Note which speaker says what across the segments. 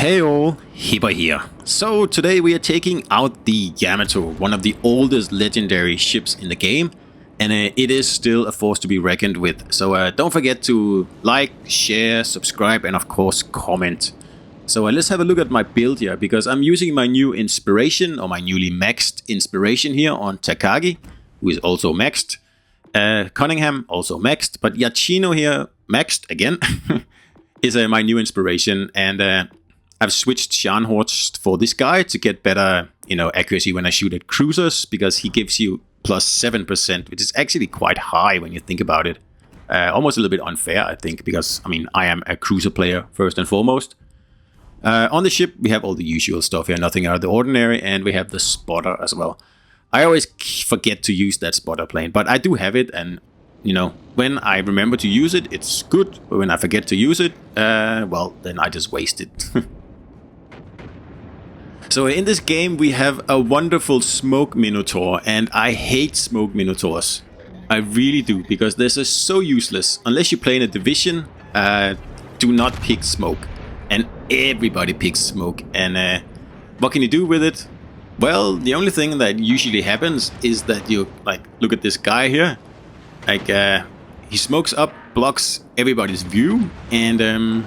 Speaker 1: Hey all, Hipper here. So today we are taking out the Yamato, one of the oldest legendary ships in the game, and it is still a force to be reckoned with. So don't forget to like, share, subscribe, and of course comment. So let's have a look at my build here, because I'm using my new inspiration, or my newly maxed inspiration here on Takagi, who is also maxed. Cunningham also maxed, but Iachino here maxed again is my new inspiration, and I've switched Scharnhorst for this guy to get better, accuracy when I shoot at cruisers, because he gives you plus 7%, which is actually quite high when you think about it. Almost a little bit unfair, I think, because, I am a cruiser player first and foremost. On the ship, we have all the usual stuff here, nothing out of the ordinary, and we have the spotter as well. I always forget to use that spotter plane, but I do have it, and, when I remember to use it, it's good, but when I forget to use it, well, then I just waste it. So in this game we have a wonderful smoke Minotaur, and I hate smoke Minotaurs. I really do, because they're so useless. Unless you play in a division, do not pick smoke. And everybody picks smoke. And what can you do with it? Well, the only thing that usually happens is that you, look at this guy here. He smokes up, blocks everybody's view, and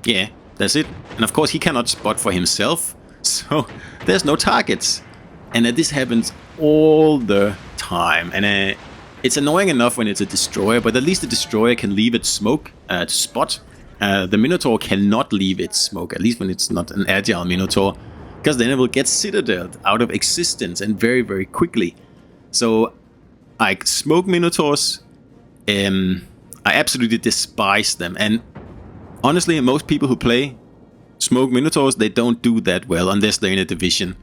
Speaker 1: yeah, that's it. And of course he cannot spot for himself. So there's no targets, and this happens all the time, and it's annoying enough when it's a destroyer, but at least the destroyer can leave its smoke to spot. The Minotaur cannot leave its smoke, at least when it's not an agile Minotaur, because then it will get citadeled out of existence, and very, very quickly. So, smoke Minotaurs, I absolutely despise them, and honestly, most people who play smoke Minotaurs, they don't do that well unless they're in a division.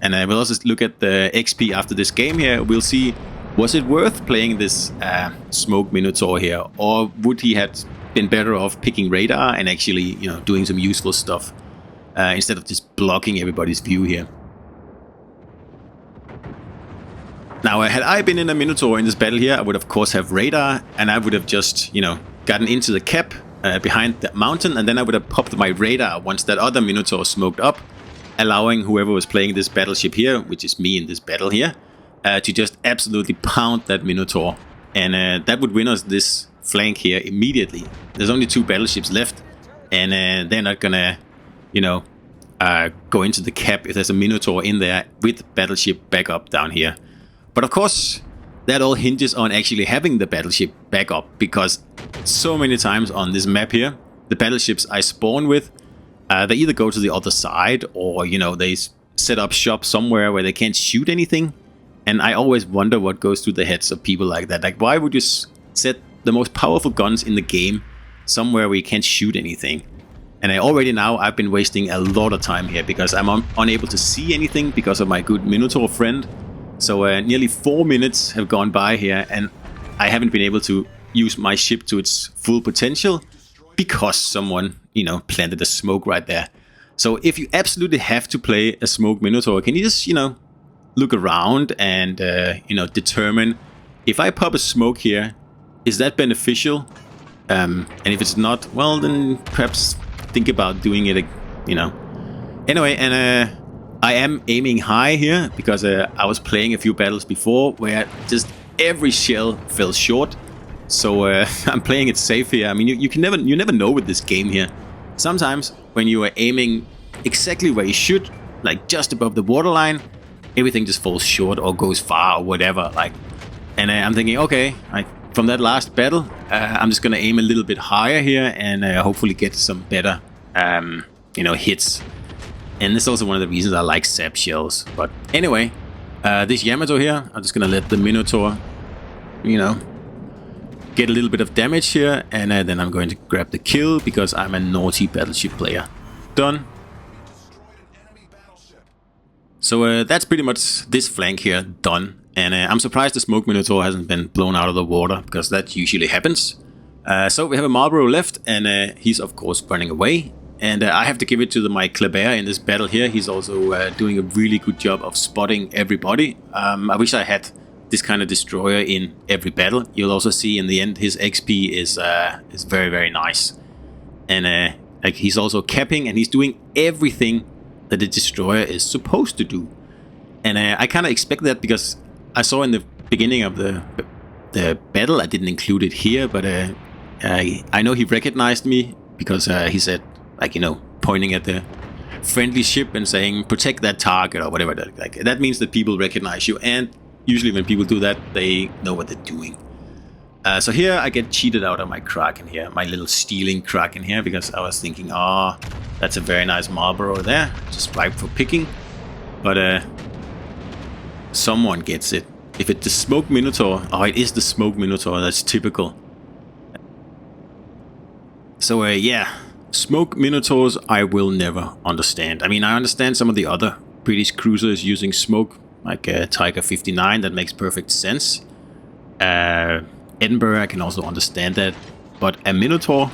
Speaker 1: And we'll also look at the XP after this game here. We'll see, was it worth playing this smoke Minotaur here, or would he have been better off picking radar and actually, doing some useful stuff instead of just blocking everybody's view here. Now, had I been in a Minotaur in this battle here, I would of course have radar, and I would have just, gotten into the cap behind the mountain, and then I would have popped my radar once that other Minotaur smoked up, allowing whoever was playing this battleship here, which is me in this battle here, to just absolutely pound that Minotaur. And that would win us this flank here immediately. There's only 2 battleships left, and they're not gonna, go into the cap if there's a Minotaur in there with battleship backup down here. But of course, that all hinges on actually having the battleship backup, because so many times on this map here, the battleships I spawn with, they either go to the other side, or, they set up shop somewhere where they can't shoot anything. And I always wonder what goes through the heads of people like that. Like, why would you set the most powerful guns in the game somewhere where you can't shoot anything? And I've been wasting a lot of time here, because I'm unable to see anything because of my good Minotaur friend. So nearly 4 minutes have gone by here, and I haven't been able to use my ship to its full potential because someone, planted a smoke right there. So if you absolutely have to play a smoke Minotaur, can you just, look around and, determine, if I pop a smoke here, is that beneficial? And if it's not, well, then perhaps think about doing it, Anyway, and I am aiming high here, because I was playing a few battles before where just every shell fell short. So I'm playing it safe here. You never know with this game here. Sometimes when you are aiming exactly where you should, like just above the waterline, everything just falls short or goes far or whatever. And I'm thinking, okay, from that last battle, I'm just gonna aim a little bit higher here and hopefully get some better, hits. And this is also one of the reasons I like sap shells. But anyway, this Yamato here, I'm just gonna let the Minotaur, get a little bit of damage here, and then I'm going to grab the kill, because I'm a naughty battleship player. Done. So that's pretty much this flank here done. And I'm surprised the smoke Minotaur hasn't been blown out of the water, because that usually happens. So we have a Marlboro left, and he's of course running away. And I have to give it to my Kleber in this battle here. He's also doing a really good job of spotting everybody. I wish I had this kind of destroyer in every battle. You'll also see in the end his XP is very, very nice. And Like, he's also capping, and he's doing everything that the destroyer is supposed to do. And I kind of expect that, because I saw in the beginning of the battle, I didn't include it here, but I know he recognized me, because he said, like, you know, pointing at the friendly ship and saying, protect that target, or whatever. Like, that means that people recognize you, and usually when people do that, they know what they're doing. So here I get cheated out of my Kraken here, my little stealing Kraken here, because I was thinking, oh, that's a very nice Marlboro there, just ripe for picking. But someone gets it. If it's the Smoke Minotaur, oh, it is the Smoke Minotaur, that's typical. So yeah, Smoke Minotaurs I will never understand. I mean, I understand some of the other British cruisers using smoke, like Tiger 59, that makes perfect sense. Edinburgh, I can also understand that, but a Minotaur,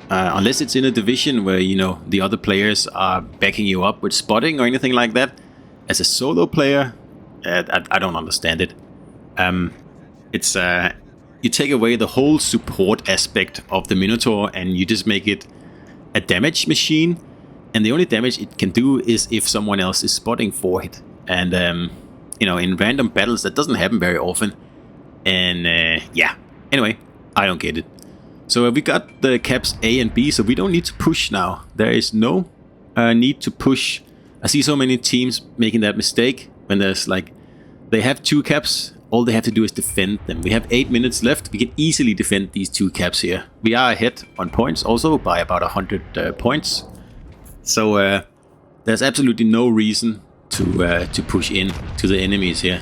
Speaker 1: unless it's in a division where, you know, the other players are backing you up with spotting or anything like that, as a solo player, I don't understand it. It's you take away the whole support aspect of the Minotaur and you just make it a damage machine, and the only damage it can do is if someone else is spotting for it. And you know, in random battles that doesn't happen very often. And yeah, anyway, I don't get it. So we got the caps A and B, so we don't need to push now. There is no need to push. I see so many teams making that mistake when there's like, they have 2 caps, all they have to do is defend them. We have 8 minutes left, we can easily defend these 2 caps here. We are ahead on points also by about 100 points. So there's absolutely no reason to push in to the enemies here.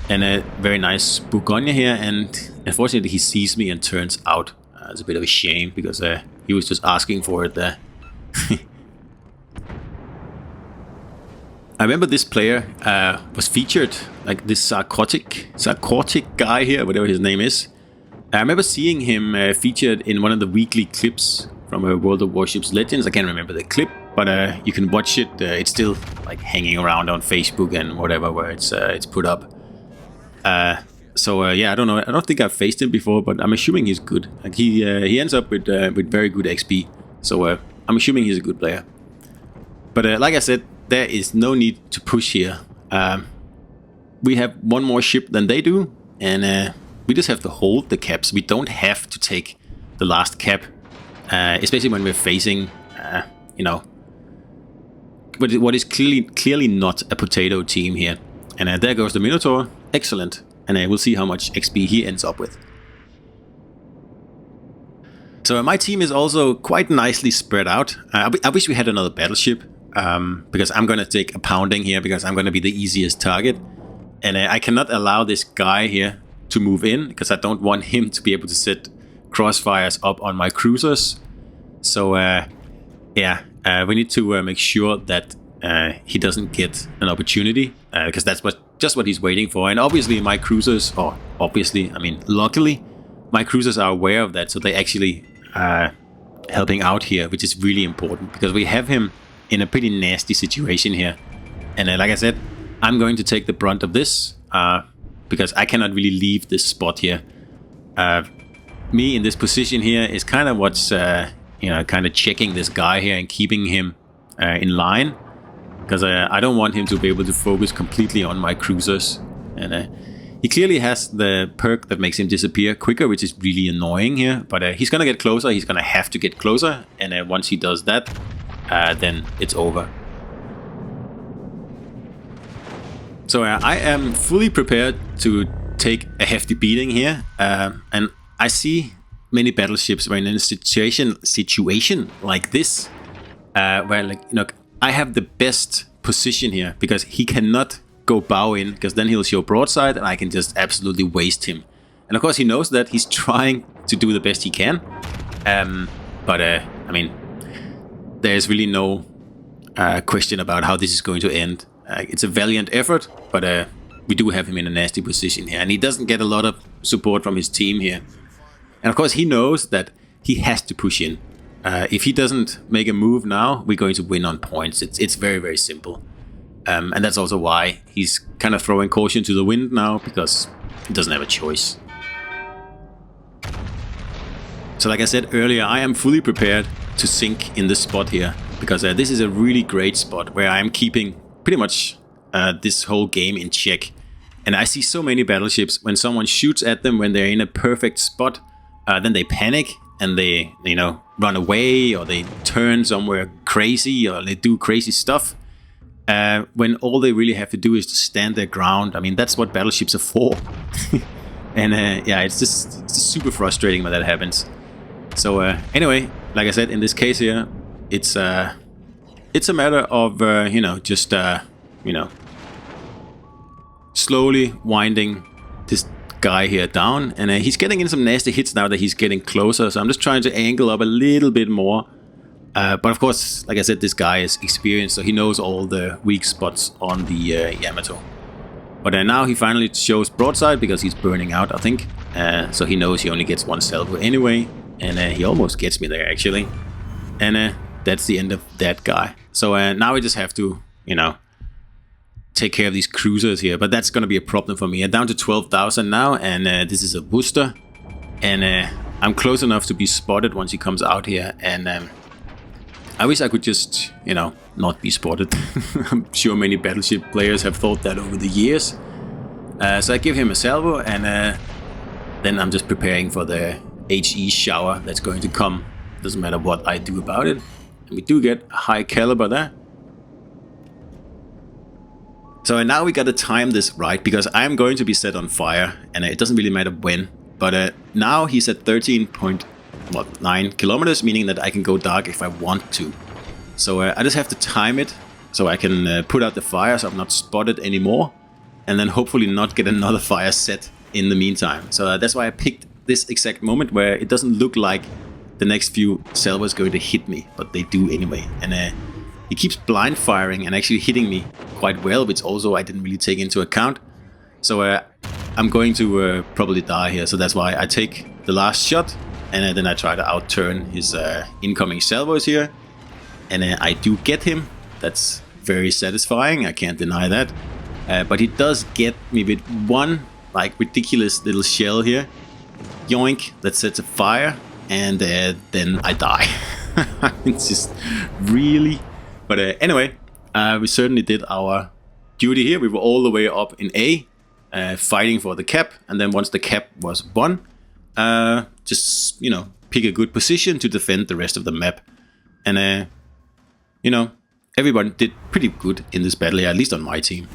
Speaker 1: And a very nice Bourgogne here, and unfortunately he sees me and turns out. It's a bit of a shame, because he was just asking for it there. I remember this player was featured, like this sarcotic guy here, whatever his name is. I remember seeing him featured in one of the weekly clips from World of Warships Legends. I can't remember the clip, but you can watch it. It's still like hanging around on Facebook and whatever, where it's put up. So yeah, I don't know. I don't think I've faced him before, but I'm assuming he's good. Like he ends up with very good XP. So I'm assuming he's a good player. But like I said, there is no need to push here. We have one more ship than they do, and we just have to hold the caps. We don't have to take the last cap, especially when we're facing, you know, what is clearly not a potato team here. And there goes the Minotaur. Excellent. And we'll see how much XP he ends up with. So my team is also quite nicely spread out. I wish we had another battleship, because I'm going to take a pounding here, because I'm going to be the easiest target. And I cannot allow this guy here to move in, because I don't want him to be able to set crossfires up on my cruisers. So yeah, we need to make sure that he doesn't get an opportunity, because that's just what he's waiting for. And obviously my cruisers, or obviously, I mean luckily, my cruisers are aware of that, so they actually helping out here, which is really important, because we have him in a pretty nasty situation here. And like I said, I'm going to take the brunt of this, because I cannot really leave this spot here. Me in this position here is kind of what's you know, kind of checking this guy here and keeping him in line, because I don't want him to be able to focus completely on my cruisers. And he clearly has the perk that makes him disappear quicker, which is really annoying here. But he's going to get closer. He's going to have to get closer. And once he does that, then it's over. So I am fully prepared to take a hefty beating here. And I see many battleships where in a situation like this, where, like, you know, I have the best position here, because he cannot go bow in, because then he'll show broadside and I can just absolutely waste him. And of course he knows that. He's trying to do the best he can. But I mean, there's really no question about how this is going to end. It's a valiant effort, but we do have him in a nasty position here, and he doesn't get a lot of support from his team here. And of course he knows that he has to push in. If he doesn't make a move now, we're going to win on points. It's very, very simple. And that's also why he's kind of throwing caution to the wind now, because he doesn't have a choice. So like I said earlier, I am fully prepared to sink in this spot here, because this is a really great spot where I'm keeping pretty much this whole game in check. And I see so many battleships, when someone shoots at them when they're in a perfect spot, then they panic and they, you know, run away, or they turn somewhere crazy, or they do crazy stuff. When all they really have to do is to stand their ground. I mean, that's what battleships are for. And yeah, it's just super frustrating when that happens. So anyway, like I said, in this case here, it's a matter of you know, just you know, slowly winding this guy here down, and he's getting in some nasty hits now that he's getting closer. So I'm just trying to angle up a little bit more. But of course, like I said, this guy is experienced, so he knows all the weak spots on the Yamato. But now he finally shows broadside because he's burning out, I think. So he knows he only gets one salvo anyway. And he almost gets me there, actually. And that's the end of that guy. So now we just have to, you know, take care of these cruisers here. But that's going to be a problem for me. I'm down to 12,000 now, and this is a Worcester. And I'm close enough to be spotted once he comes out here. And I wish I could just, you know, not be spotted. I'm sure many battleship players have thought that over the years. So I give him a salvo, and then I'm just preparing for the HE shower that's going to come. Doesn't matter what I do about it. And we do get a high caliber there. So now we gotta time this right, because I'm going to be set on fire, and it doesn't really matter when. But now he's at 13.9 kilometers, meaning that I can go dark if I want to. So I just have to time it so I can put out the fire so I'm not spotted anymore, and then hopefully not get another fire set in the meantime. So that's why I picked this exact moment where it doesn't look like the next few salvos are going to hit me, but they do anyway. And he keeps blind firing and actually hitting me quite well, which also I didn't really take into account. So I'm going to probably die here, so that's why I take the last shot, and then I try to outturn his incoming salvos here. And I do get him. That's very satisfying, I can't deny that. But he does get me with one like ridiculous little shell here. Yoink, that sets a fire, and then I die. It's just really... But anyway, we certainly did our duty here. We were all the way up in A, fighting for the cap, and then once the cap was won, just, you know, pick a good position to defend the rest of the map. And, you know, everyone did pretty good in this battle here, at least on my team.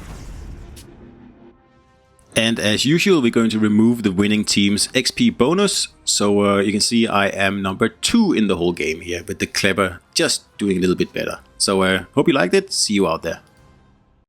Speaker 1: And as usual, we're going to remove the winning team's XP bonus. So you can see I am number 2 in the whole game here, with the Clever just doing a little bit better. So hope you liked it. See you out there.